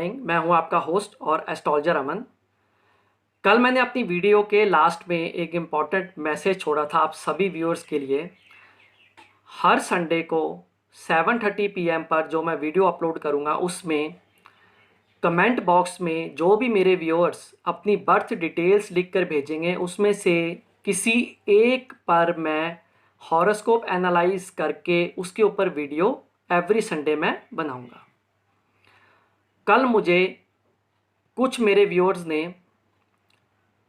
Morning. मैं हूं आपका होस्ट और एस्ट्रोलॉजर अमन। कल मैंने अपनी वीडियो के लास्ट में एक इम्पॉर्टेंट मैसेज छोड़ा था आप सभी व्यूअर्स के लिए। हर संडे को 7:30 PM पर जो मैं वीडियो अपलोड करूंगा उसमें कमेंट बॉक्स में जो भी मेरे व्यूअर्स अपनी बर्थ डिटेल्स लिख कर भेजेंगे उसमें से किसी एक पर मैं हॉरोस्कोप एनालाइज करके उसके ऊपर वीडियो एवरी संडे मैं बनाऊंगा। कल मुझे कुछ मेरे व्यूअर्स ने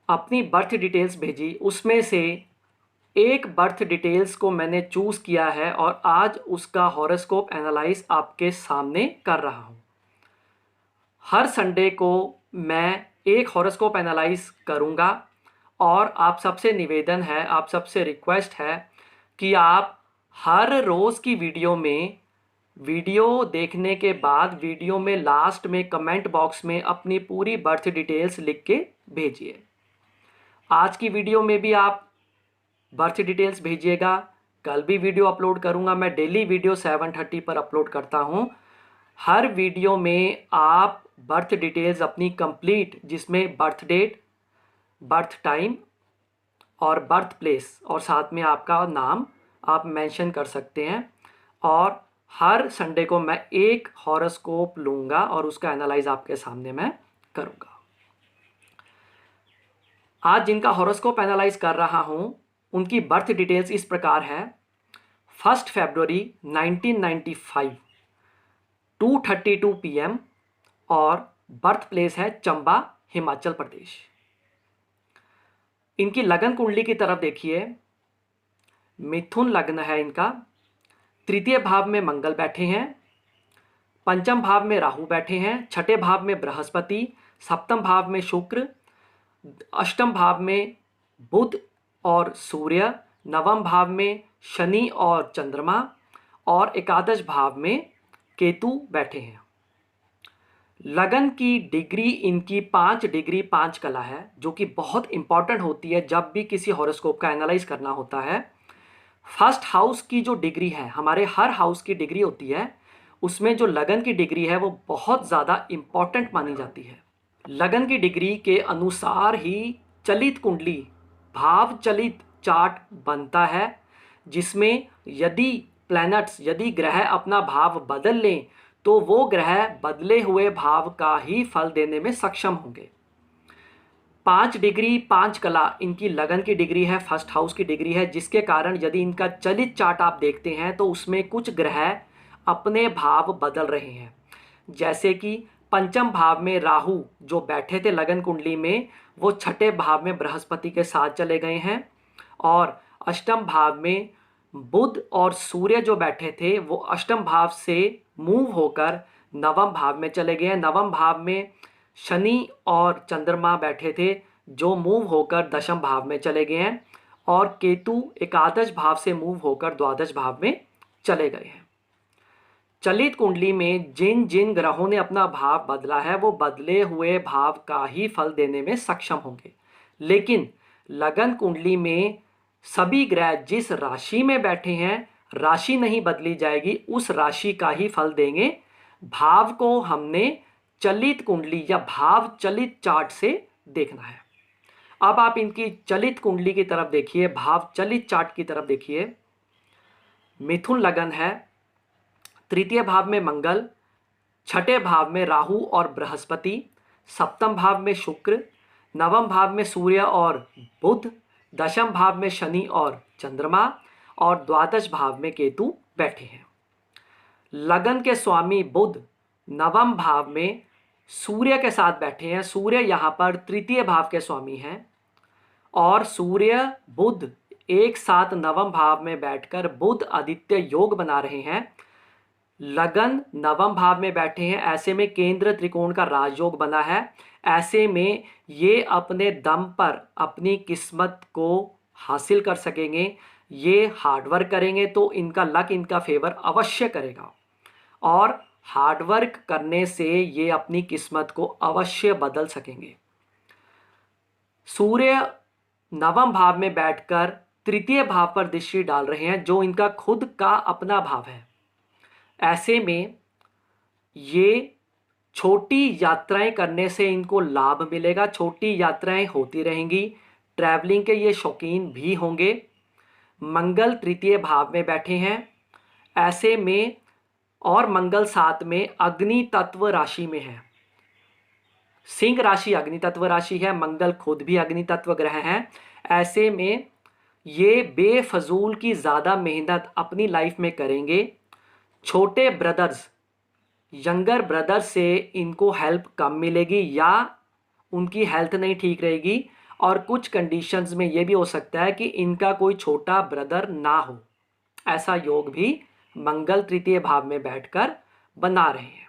अपनी बर्थ डिटेल्स भेजी, उसमें से एक बर्थ डिटेल्स को मैंने चूज़ किया है और आज उसका हॉरोस्कोप एनालाइज आपके सामने कर रहा हूँ। हर संडे को मैं एक हॉरोस्कोप एनालाइज करूँगा और आप सबसे निवेदन है, आप सबसे रिक्वेस्ट है कि आप हर रोज़ की वीडियो देखने के बाद वीडियो में लास्ट में कमेंट बॉक्स में अपनी पूरी बर्थ डिटेल्स लिख के भेजिए। आज की वीडियो में भी आप बर्थ डिटेल्स भेजिएगा। कल भी वीडियो अपलोड करूंगा, मैं डेली वीडियो 7:30 पर अपलोड करता हूं। हर वीडियो में आप बर्थ डिटेल्स अपनी कंप्लीट, जिसमें बर्थ डेट, बर्थ टाइम और बर्थ प्लेस और साथ में आपका नाम आप मेंशन कर सकते हैं। और हर संडे को मैं एक हॉरोस्कोप लूँगा और उसका एनालाइज आपके सामने मैं करूँगा। आज जिनका हॉरोस्कोप एनालाइज कर रहा हूँ उनकी बर्थ डिटेल्स इस प्रकार है। 1 फरवरी 1995 2:32 PM और बर्थ प्लेस है चंबा, हिमाचल प्रदेश। इनकी लगन कुंडली की तरफ देखिए, मिथुन लग्न है इनका। तृतीय भाव में मंगल बैठे हैं, पंचम भाव में राहु बैठे हैं, छठे भाव में बृहस्पति, सप्तम भाव में शुक्र, अष्टम भाव में बुध और सूर्य, नवम भाव में शनि और चंद्रमा और एकादश भाव में केतु बैठे हैं। लगन की डिग्री इनकी 5 डिग्री 5 कला है, जो कि बहुत इंपॉर्टेंट होती है जब भी किसी हॉरोस्कोप का एनालाइज करना होता है। फर्स्ट हाउस की जो डिग्री है, हमारे हर हाउस की डिग्री होती है, उसमें जो लगन की डिग्री है वो बहुत ज़्यादा इंपॉर्टेंट मानी जाती है। लगन की डिग्री के अनुसार ही चलित कुंडली, भाव चलित चार्ट बनता है, जिसमें यदि प्लैनेट्स, यदि ग्रह अपना भाव बदल लें तो वो ग्रह बदले हुए भाव का ही फल देने में सक्षम होंगे। 5 डिग्री 5 कला इनकी लगन की डिग्री है, फर्स्ट हाउस की डिग्री है, जिसके कारण यदि इनका चलित चार्ट आप देखते हैं तो उसमें कुछ ग्रह अपने भाव बदल रहे हैं। जैसे कि पंचम भाव में राहु जो बैठे थे लगन कुंडली में, वो छठे भाव में बृहस्पति के साथ चले गए हैं। और अष्टम भाव में बुध और सूर्य जो बैठे थे वो अष्टम भाव से मूव होकर नवम भाव में चले गए हैं। नवम भाव में शनि और चंद्रमा बैठे थे जो मूव होकर दशम भाव में चले गए हैं। और केतु एकादश भाव से मूव होकर द्वादश भाव में चले गए हैं। चलित कुंडली में जिन जिन ग्रहों ने अपना भाव बदला है वो बदले हुए भाव का ही फल देने में सक्षम होंगे। लेकिन लगन कुंडली में सभी ग्रह जिस राशि में बैठे हैं, राशि नहीं बदली जाएगी, उस राशि का ही फल देंगे। भाव को हमने चलित कुंडली या भाव चलित चार्ट से देखना है। अब आप इनकी चलित कुंडली की तरफ देखिए, भाव चलित चार्ट की तरफ देखिए। मिथुन लगन है, तृतीय भाव में मंगल, छठे भाव में राहु और बृहस्पति, सप्तम भाव में शुक्र, नवम भाव में सूर्य और बुध, दशम भाव में शनि और चंद्रमा और द्वादश भाव में केतु बैठे हैं। लगन के स्वामी बुध नवम भाव में सूर्य के साथ बैठे हैं। सूर्य यहाँ पर तृतीय भाव के स्वामी हैं और सूर्य बुध एक साथ नवम भाव में बैठकर बुध आदित्य योग बना रहे हैं। लगन नवम भाव में बैठे हैं, ऐसे में केंद्र त्रिकोण का राजयोग बना है। ऐसे में ये अपने दम पर अपनी किस्मत को हासिल कर सकेंगे। ये हार्डवर्क करेंगे तो इनका लक इनका फेवर अवश्य करेगा और हार्डवर्क करने से ये अपनी किस्मत को अवश्य बदल सकेंगे। सूर्य नवम भाव में बैठकर तृतीय भाव पर दृष्टि डाल रहे हैं जो इनका खुद का अपना भाव है। ऐसे में ये छोटी यात्राएं करने से इनको लाभ मिलेगा, छोटी यात्राएं होती रहेंगी, ट्रैवलिंग के ये शौकीन भी होंगे। मंगल तृतीय भाव में बैठे हैं, ऐसे में और मंगल साथ में अग्नि तत्व राशि में है। सिंह राशि अग्नि तत्व राशि है, मंगल खुद भी अग्नि तत्व ग्रह हैं। ऐसे में ये बेफजूल की ज़्यादा मेहनत अपनी लाइफ में करेंगे। छोटे ब्रदर्स, यंगर ब्रदर्स से इनको हेल्प कम मिलेगी या उनकी हेल्थ नहीं ठीक रहेगी, और कुछ कंडीशंस में ये भी हो सकता है कि इनका कोई छोटा ब्रदर ना हो। ऐसा योग भी मंगल तृतीय भाव में बैठकर बना रहे हैं।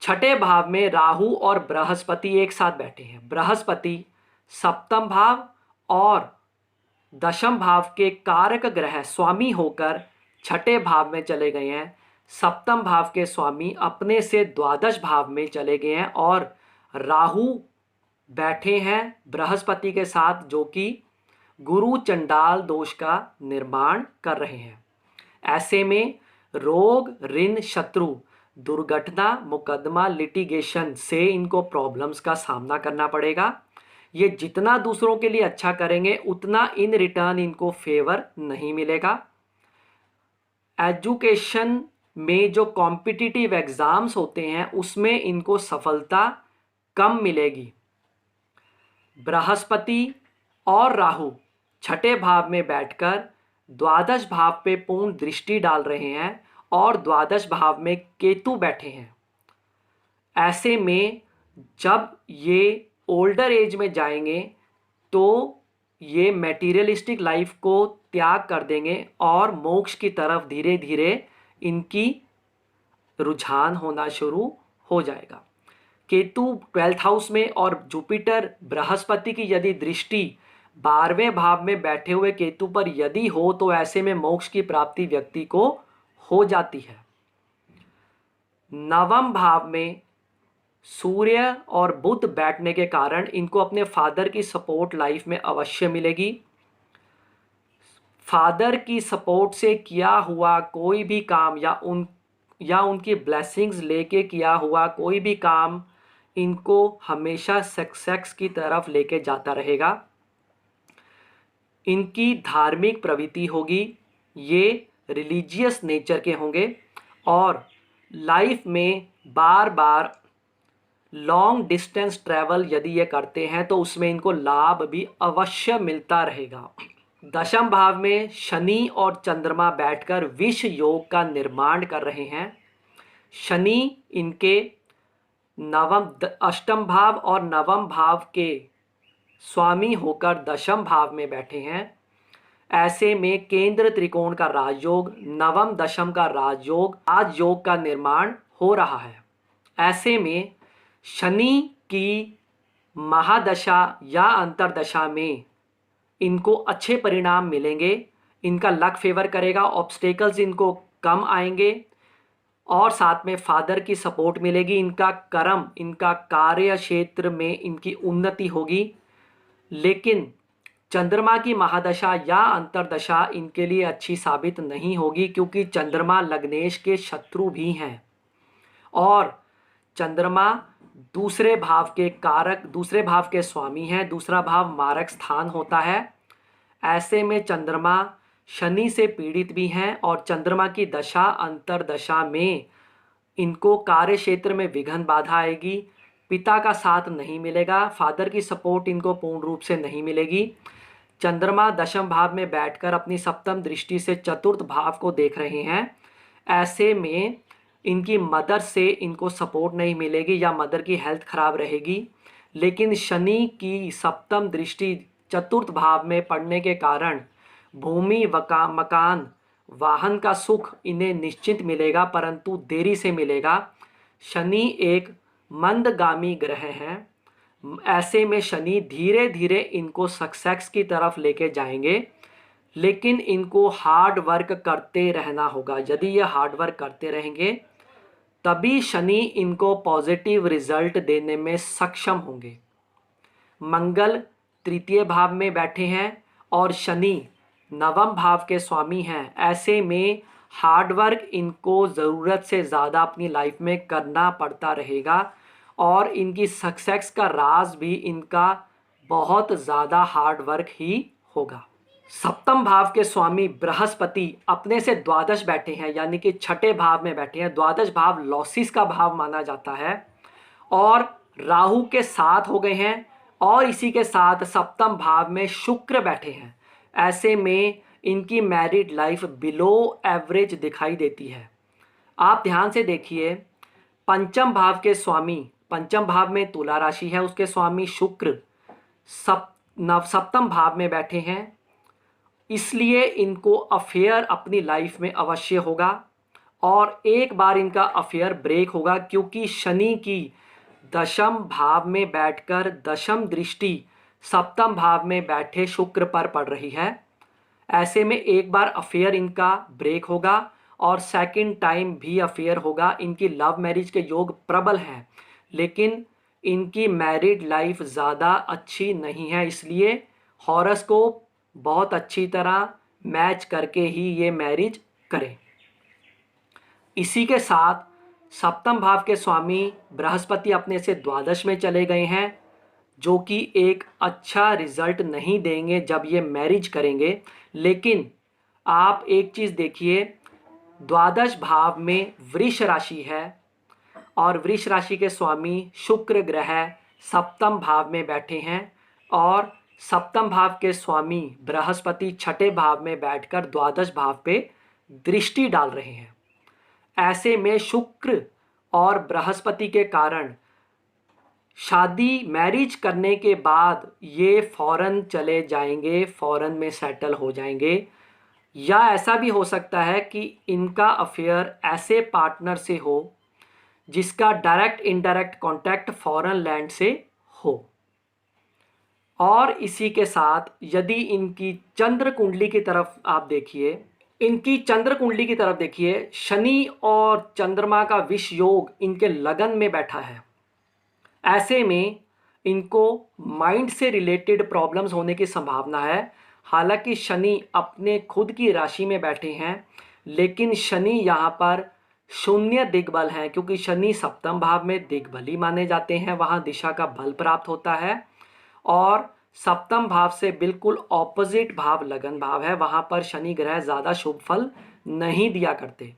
छठे भाव में राहु और बृहस्पति एक साथ बैठे हैं। बृहस्पति सप्तम भाव और दशम भाव के कारक ग्रह स्वामी होकर छठे भाव में चले गए हैं। सप्तम भाव के स्वामी अपने से द्वादश भाव में चले गए हैं और राहु बैठे हैं बृहस्पति के साथ, जो कि गुरु चंडाल दोष का निर्माण कर रहे हैं। ऐसे में रोग, ऋण, शत्रु, दुर्घटना, मुकदमा, लिटिगेशन से इनको प्रॉब्लम्स का सामना करना पड़ेगा। ये जितना दूसरों के लिए अच्छा करेंगे उतना इन रिटर्न इनको फेवर नहीं मिलेगा। एजुकेशन में जो कॉम्पिटिटिव एग्जाम्स होते हैं उसमें इनको सफलता कम मिलेगी। बृहस्पति और राहु छठे भाव में बैठकर द्वादश भाव पे पूर्ण दृष्टि डाल रहे हैं और द्वादश भाव में केतु बैठे हैं। ऐसे में जब ये ओल्डर एज में जाएंगे तो ये मटेरियलिस्टिक लाइफ को त्याग कर देंगे और मोक्ष की तरफ धीरे धीरे इनकी रुझान होना शुरू हो जाएगा। केतु 12th हाउस में और जुपिटर बृहस्पति की यदि दृष्टि 12वें भाव में बैठे हुए केतु पर यदि हो तो ऐसे में मोक्ष की प्राप्ति व्यक्ति को हो जाती है। नवम भाव में सूर्य और बुध बैठने के कारण इनको अपने फादर की सपोर्ट लाइफ में अवश्य मिलेगी। फादर की सपोर्ट से किया हुआ कोई भी काम या उनकी ब्लेसिंग्स लेके किया हुआ कोई भी काम इनको हमेशा सक्सेस की तरफ लेके जाता रहेगा। इनकी धार्मिक प्रवृत्ति होगी, ये रिलीजियस नेचर के होंगे और लाइफ में बार बार लॉन्ग डिस्टेंस ट्रैवल यदि ये करते हैं तो उसमें इनको लाभ भी अवश्य मिलता रहेगा। दशम भाव में शनि और चंद्रमा बैठकर विष योग का निर्माण कर रहे हैं। शनि इनके अष्टम भाव और नवम भाव के स्वामी होकर दशम भाव में बैठे हैं। ऐसे में केंद्र त्रिकोण का राजयोग, नवम दशम का राजयोग का निर्माण हो रहा है। ऐसे में शनि की महादशा या अंतरदशा में इनको अच्छे परिणाम मिलेंगे, इनका लक फेवर करेगा, ऑब्स्टेकल्स इनको कम आएंगे और साथ में फादर की सपोर्ट मिलेगी। इनका कर्म, इनका कार्य क्षेत्र में इनकी उन्नति होगी। लेकिन चंद्रमा की महादशा या अंतरदशा इनके लिए अच्छी साबित नहीं होगी क्योंकि चंद्रमा लग्नेश के शत्रु भी हैं और चंद्रमा दूसरे भाव के कारक, दूसरे भाव के स्वामी हैं। दूसरा भाव मारक स्थान होता है। ऐसे में चंद्रमा शनि से पीड़ित भी हैं और चंद्रमा की दशा अंतरदशा में इनको कार्य क्षेत्र में विघ्न बाधा आएगी, पिता का साथ नहीं मिलेगा, फादर की सपोर्ट इनको पूर्ण रूप से नहीं मिलेगी। चंद्रमा दशम भाव में बैठकर अपनी सप्तम दृष्टि से चतुर्थ भाव को देख रहे हैं। ऐसे में इनकी मदर से इनको सपोर्ट नहीं मिलेगी या मदर की हेल्थ खराब रहेगी। लेकिन शनि की सप्तम दृष्टि चतुर्थ भाव में पड़ने के कारण भूमि, मकान, वाहन का सुख इन्हें निश्चित मिलेगा, परंतु देरी से मिलेगा। शनि एक मंदगामी ग्रह हैं। ऐसे में शनि धीरे धीरे इनको सक्सेस की तरफ लेके जाएंगे, लेकिन इनको हार्ड वर्क करते रहना होगा। यदि ये हार्ड वर्क करते रहेंगे तभी शनि इनको पॉजिटिव रिजल्ट देने में सक्षम होंगे। मंगल तृतीय भाव में बैठे हैं और शनि नवम भाव के स्वामी हैं। ऐसे में हार्ड वर्क इनको ज़रूरत से ज़्यादा अपनी लाइफ में करना पड़ता रहेगा और इनकी सक्सेस का राज भी इनका बहुत ज़्यादा हार्ड वर्क ही होगा। सप्तम भाव के स्वामी बृहस्पति अपने से द्वादश बैठे हैं, यानी कि छठे भाव में बैठे हैं। द्वादश भाव लॉसेस का भाव माना जाता है और राहु के साथ हो गए हैं और इसी के साथ सप्तम भाव में शुक्र बैठे हैं। ऐसे में इनकी मैरिड लाइफ बिलो एवरेज दिखाई देती है। आप ध्यान से देखिए, पंचम भाव के स्वामी, पंचम भाव में तुला राशि है, उसके स्वामी शुक्र सप्तम भाव में बैठे हैं। इसलिए इनको अफेयर अपनी लाइफ में अवश्य होगा और एक बार इनका अफेयर ब्रेक होगा, क्योंकि शनि की दशम भाव में बैठकर दशम दृष्टि सप्तम भाव में बैठे शुक्र पर पड़ रही है। ऐसे में एक बार अफेयर इनका ब्रेक होगा और सेकंड टाइम भी अफेयर होगा। इनकी लव मैरिज के योग प्रबल हैं, लेकिन इनकी मैरिड लाइफ ज़्यादा अच्छी नहीं है। इसलिए हॉरोस्कोप बहुत अच्छी तरह मैच करके ही ये मैरिज करें। इसी के साथ सप्तम भाव के स्वामी बृहस्पति अपने से द्वादश में चले गए हैं, जो कि एक अच्छा रिजल्ट नहीं देंगे जब ये मैरिज करेंगे। लेकिन आप एक चीज़ देखिए, द्वादश भाव में वृष राशि है और वृष राशि के स्वामी शुक्र ग्रह सप्तम भाव में बैठे हैं और सप्तम भाव के स्वामी बृहस्पति छठे भाव में बैठकर द्वादश भाव पे दृष्टि डाल रहे हैं। ऐसे में शुक्र और बृहस्पति के कारण शादी मैरिज करने के बाद ये फॉरेन चले जाएंगे, फॉरेन में सेटल हो जाएंगे। या ऐसा भी हो सकता है कि इनका अफेयर ऐसे पार्टनर से हो जिसका direct indirect contact foreign land से हो। और इसी के साथ यदि इनकी चंद्र कुंडली की तरफ आप देखिए, इनकी चंद्र कुंडली की तरफ देखिए, शनि और चंद्रमा का विष योग इनके लगन में बैठा है। ऐसे में इनको माइंड से रिलेटेड प्रॉब्लम्स होने की संभावना है। हालांकि शनि अपने खुद की राशि में बैठे हैं, लेकिन शनि यहाँ पर शून्य दिग्बल हैं, क्योंकि शनि सप्तम भाव में दिग्बली माने जाते हैं, वहाँ दिशा का बल प्राप्त होता है। और सप्तम भाव से बिल्कुल ऑपोजिट भाव लगन भाव है, वहाँ पर शनि ग्रह ज़्यादा शुभ फल नहीं दिया करते।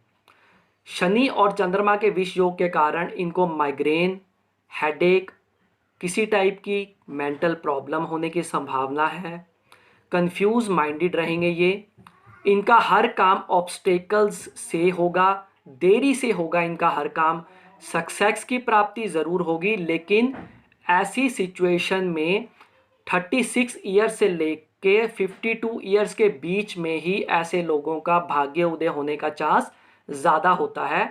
शनि और चंद्रमा के विष योग के कारण इनको माइग्रेन, हेडेक, किसी टाइप की मेंटल प्रॉब्लम होने की संभावना है। कंफ्यूज माइंडेड रहेंगे ये। इनका हर काम ऑब्स्टेकल्स से होगा, देरी से होगा इनका हर काम। सक्सेस की प्राप्ति ज़रूर होगी, लेकिन ऐसी सिचुएशन में 36 ईयर से लेके 52 ईयर्स के बीच में ही ऐसे लोगों का भाग्य उदय होने का चांस ज़्यादा होता है।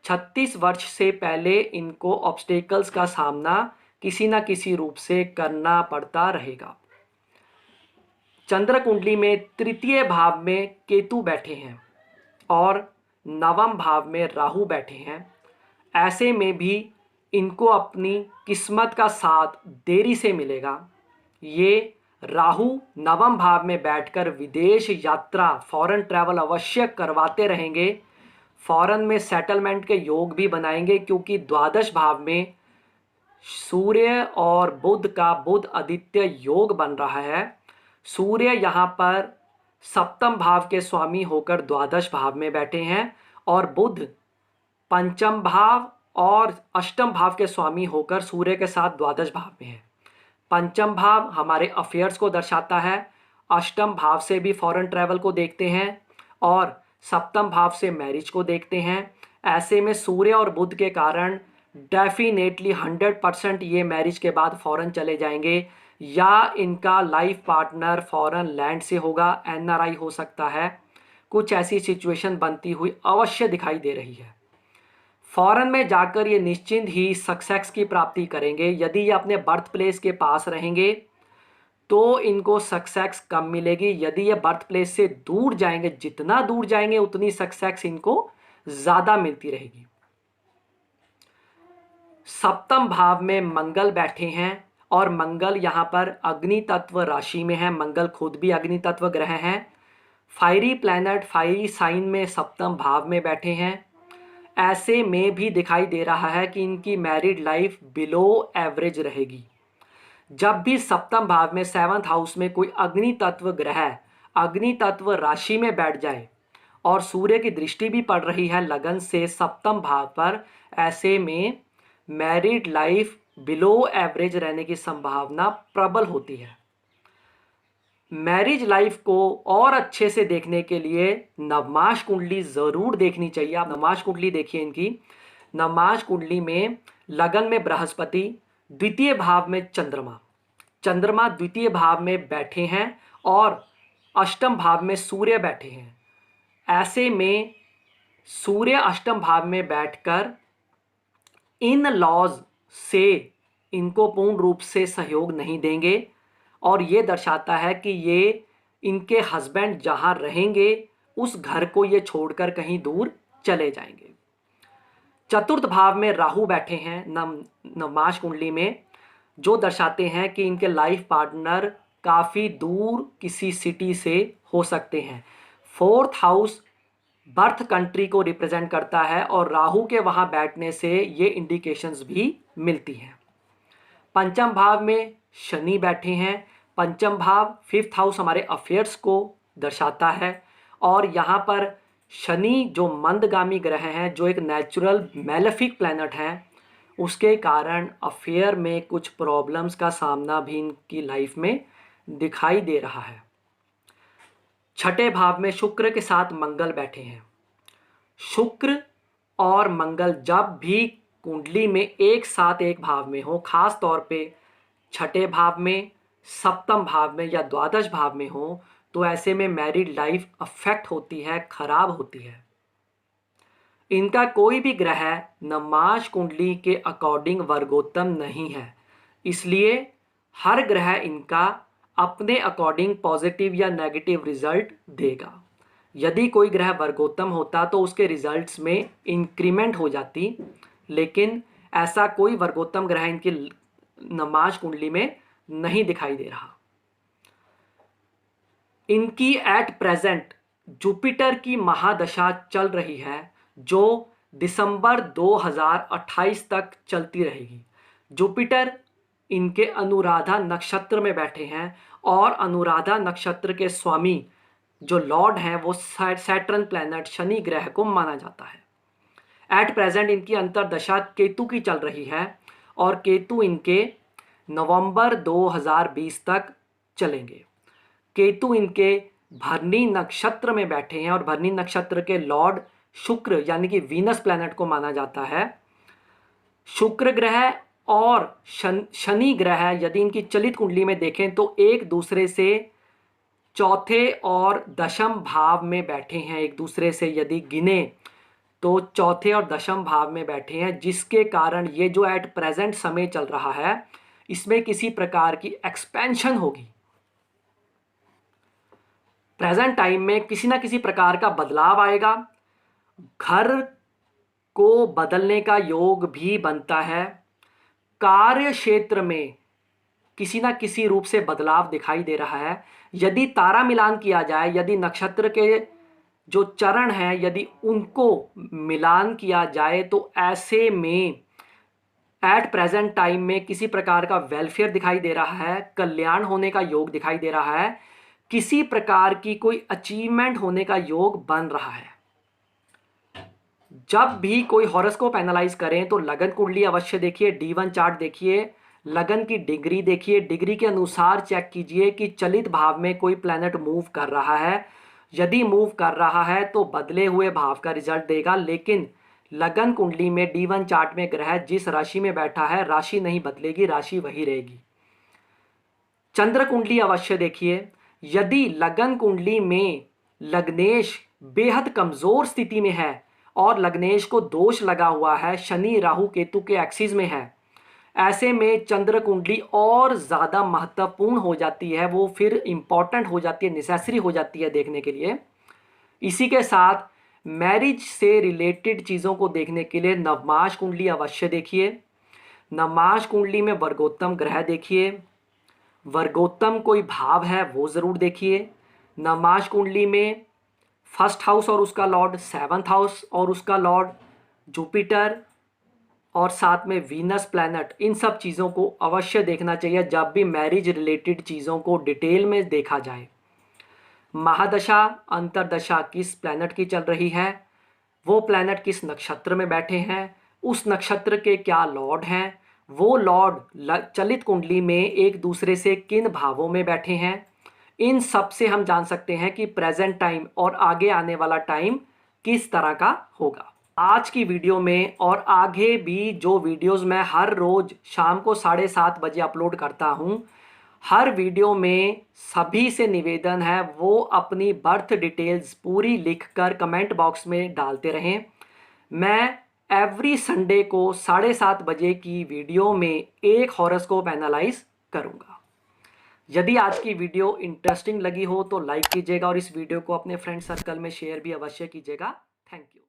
36 वर्ष से पहले इनको ऑब्स्टेकल्स का सामना किसी ना किसी रूप से करना पड़ता रहेगा। चंद्र कुंडली में तृतीय भाव में केतु बैठे हैं और नवम भाव में राहु बैठे हैं। ऐसे में भी इनको अपनी किस्मत का साथ देरी से मिलेगा। ये राहु नवम भाव में बैठकर विदेश यात्रा, फॉरेन ट्रैवल अवश्य करवाते रहेंगे। फॉरेन में सेटलमेंट के योग भी बनाएंगे, क्योंकि द्वादश भाव में सूर्य और बुध का बुध आदित्य योग बन रहा है। सूर्य यहाँ पर सप्तम भाव के स्वामी होकर द्वादश भाव में बैठे हैं और बुध पंचम भाव और अष्टम भाव के स्वामी होकर सूर्य के साथ द्वादश भाव में है। पंचम भाव हमारे अफेयर्स को दर्शाता है, अष्टम भाव से भी फॉरेन ट्रैवल को देखते हैं और सप्तम भाव से मैरिज को देखते हैं। ऐसे में सूर्य और बुध के कारण डेफिनेटली 100% ये मैरिज के बाद फॉरेन चले जाएंगे, या इनका लाइफ पार्टनर फॉरेन लैंड से होगा, एनआरआई हो सकता है। कुछ ऐसी सिचुएशन बनती हुई अवश्य दिखाई दे रही है। फॉरेन में जाकर ये निश्चिंत ही सक्सेस की प्राप्ति करेंगे। यदि ये अपने बर्थ प्लेस के पास रहेंगे तो इनको सक्सेस कम मिलेगी। यदि ये बर्थ प्लेस से दूर जाएंगे, जितना दूर जाएंगे उतनी सक्सेस इनको ज़्यादा मिलती रहेगी। सप्तम भाव में मंगल बैठे हैं और मंगल यहाँ पर अग्नि तत्व राशि में है। मंगल खुद भी अग्नि तत्व ग्रह हैं फायरी प्लैनेट फायरी साइन में सप्तम भाव में बैठे हैं, ऐसे में भी दिखाई दे रहा है कि इनकी मैरिड लाइफ बिलो एवरेज रहेगी। जब भी सप्तम भाव में 7th हाउस में कोई अग्नि तत्व ग्रह अग्नि तत्व राशि में बैठ जाए और सूर्य की दृष्टि भी पड़ रही है लगन से सप्तम भाव पर, ऐसे में मैरिड लाइफ बिलो एवरेज रहने की संभावना प्रबल होती है। मैरिज लाइफ को और अच्छे से देखने के लिए नवमाश कुंडली ज़रूर देखनी चाहिए। आप नवमाश कुंडली देखिए इनकी। नवमाश कुंडली में लगन में बृहस्पति, द्वितीय भाव में चंद्रमा द्वितीय भाव में बैठे हैं और अष्टम भाव में सूर्य बैठे हैं। ऐसे में सूर्य अष्टम भाव में बैठकर इन लॉज से इनको पूर्ण रूप से सहयोग नहीं देंगे और ये दर्शाता है कि ये इनके हस्बैंड जहाँ रहेंगे उस घर को ये छोड़कर कहीं दूर चले जाएंगे। चतुर्थ भाव में राहु बैठे हैं नवमाश कुंडली में, जो दर्शाते हैं कि इनके लाइफ पार्टनर काफ़ी दूर किसी सिटी से हो सकते हैं। 4th हाउस बर्थ कंट्री को रिप्रेजेंट करता है और राहु के वहाँ बैठने से ये इंडिकेशंस भी मिलती हैं। पंचम भाव में शनि बैठे हैं। पंचम भाव 5th हाउस हमारे अफेयर्स को दर्शाता है और यहाँ पर शनि जो मंदगामी ग्रह हैं, जो एक नेचुरल मैलेफिक प्लैनेट हैं, उसके कारण अफेयर में कुछ प्रॉब्लम्स का सामना भी इनकी लाइफ में दिखाई दे रहा है। छठे भाव में शुक्र के साथ मंगल बैठे हैं। शुक्र और मंगल जब भी कुंडली में एक साथ एक भाव में हो, खास तौर पे छठे भाव में, सप्तम भाव में या द्वादश भाव में हो, तो ऐसे में मैरिड लाइफ अफेक्ट होती है, खराब होती है। इनका कोई भी ग्रह नवमाश कुंडली के अकॉर्डिंग वर्गोत्तम नहीं है, इसलिए हर ग्रह इनका अपने अकॉर्डिंग पॉजिटिव या नेगेटिव रिजल्ट देगा। यदि कोई ग्रह वर्गोत्तम होता तो उसके रिजल्ट्स में इंक्रीमेंट हो जाती, लेकिन ऐसा कोई वर्गोत्तम ग्रह इनकी नवमाश कुंडली में नहीं दिखाई दे रहा। इनकी एट प्रेजेंट जुपिटर की महादशा चल रही है, जो दिसंबर 2028 तक चलती रहेगी। जुपिटर इनके अनुराधा नक्षत्र में बैठे हैं और अनुराधा नक्षत्र के स्वामी जो लॉर्ड हैं वो सैटर्न प्लैनेट शनि ग्रह को माना जाता है। एट प्रेजेंट इनकी अंतर्दशा केतु की चल रही है और केतु इनके नवंबर 2020 तक चलेंगे। केतु इनके भरनी नक्षत्र में बैठे हैं और भरनी नक्षत्र के लॉर्ड शुक्र यानी कि वीनस प्लैनेट को माना जाता है। शुक्र ग्रह और शनि ग्रह यदि इनकी चलित कुंडली में देखें तो एक दूसरे से चौथे और दशम भाव में बैठे हैं। एक दूसरे से यदि गिने तो चौथे और दशम भाव में बैठे हैं, जिसके कारण ये जो एट प्रेजेंट समय चल रहा है इसमें किसी प्रकार की एक्सपेंशन होगी। प्रेजेंट टाइम में किसी ना किसी प्रकार का बदलाव आएगा। घर को बदलने का योग भी बनता है। कार्य क्षेत्र में किसी ना किसी रूप से बदलाव दिखाई दे रहा है। यदि तारा मिलान किया जाए, यदि नक्षत्र के जो चरण हैं यदि उनको मिलान किया जाए तो ऐसे में एट प्रेजेंट टाइम में किसी प्रकार का वेलफेयर दिखाई दे रहा है, कल्याण होने का योग दिखाई दे रहा है, किसी प्रकार की कोई अचीवमेंट होने का योग बन रहा है। जब भी कोई हॉरोस्कोप एनालाइज करें तो लगन कुंडली अवश्य देखिए, D1 चार्ट देखिए, लगन की डिग्री देखिए, डिग्री के अनुसार चेक कीजिए कि चलित भाव में कोई प्लैनेट मूव कर रहा है। यदि मूव कर रहा है तो बदले हुए भाव का रिजल्ट देगा, लेकिन लगन कुंडली में D1 चार्ट में ग्रह जिस राशि में बैठा है राशि नहीं बदलेगी, राशि वही रहेगी। चंद्र कुंडली अवश्य देखिए। यदि लगन कुंडली में लग्नेश बेहद कमजोर स्थिति में है और लग्नेश को दोष लगा हुआ है, शनि राहु केतु के एक्सिस में है, ऐसे में चंद्र कुंडली और ज़्यादा महत्वपूर्ण हो जाती है, वो फिर इंपॉर्टेंट हो जाती है, नेसेसरी हो जाती है देखने के लिए। इसी के साथ मैरिज से रिलेटेड चीज़ों को देखने के लिए नवमाश कुंडली अवश्य देखिए। नवमाश कुंडली में वर्गोत्तम ग्रह देखिए, वर्गोत्तम कोई भाव है वो ज़रूर देखिए। नवमाश कुंडली में फर्स्ट हाउस और उसका लॉर्ड, सेवंथ हाउस और उसका लॉर्ड जुपिटर और साथ में वीनस प्लैनेट, इन सब चीज़ों को अवश्य देखना चाहिए जब भी मैरिज रिलेटेड चीज़ों को डिटेल में देखा जाए। महादशा अंतरदशा किस प्लैनेट की चल रही है, वो प्लैनेट किस नक्षत्र में बैठे हैं, उस नक्षत्र के क्या लॉर्ड हैं, वो लॉर्ड चलित कुंडली में एक दूसरे से किन भावों में बैठे हैं, इन सब से हम जान सकते हैं कि प्रेजेंट टाइम और आगे आने वाला टाइम किस तरह का होगा। आज की वीडियो में और आगे भी जो वीडियोस मैं हर रोज शाम को 7:30 बजे अपलोड करता हूं, हर वीडियो में सभी से निवेदन है वो अपनी बर्थ डिटेल्स पूरी लिखकर कमेंट बॉक्स में डालते रहें। मैं एवरी संडे को 7:30 बजे की वीडियो में एक हॉरोस्कोप एनालाइज करूंगा। यदि आज की वीडियो इंटरेस्टिंग लगी हो तो लाइक कीजिएगा और इस वीडियो को अपने फ्रेंड सर्कल में शेयर भी अवश्य कीजिएगा। Thank you.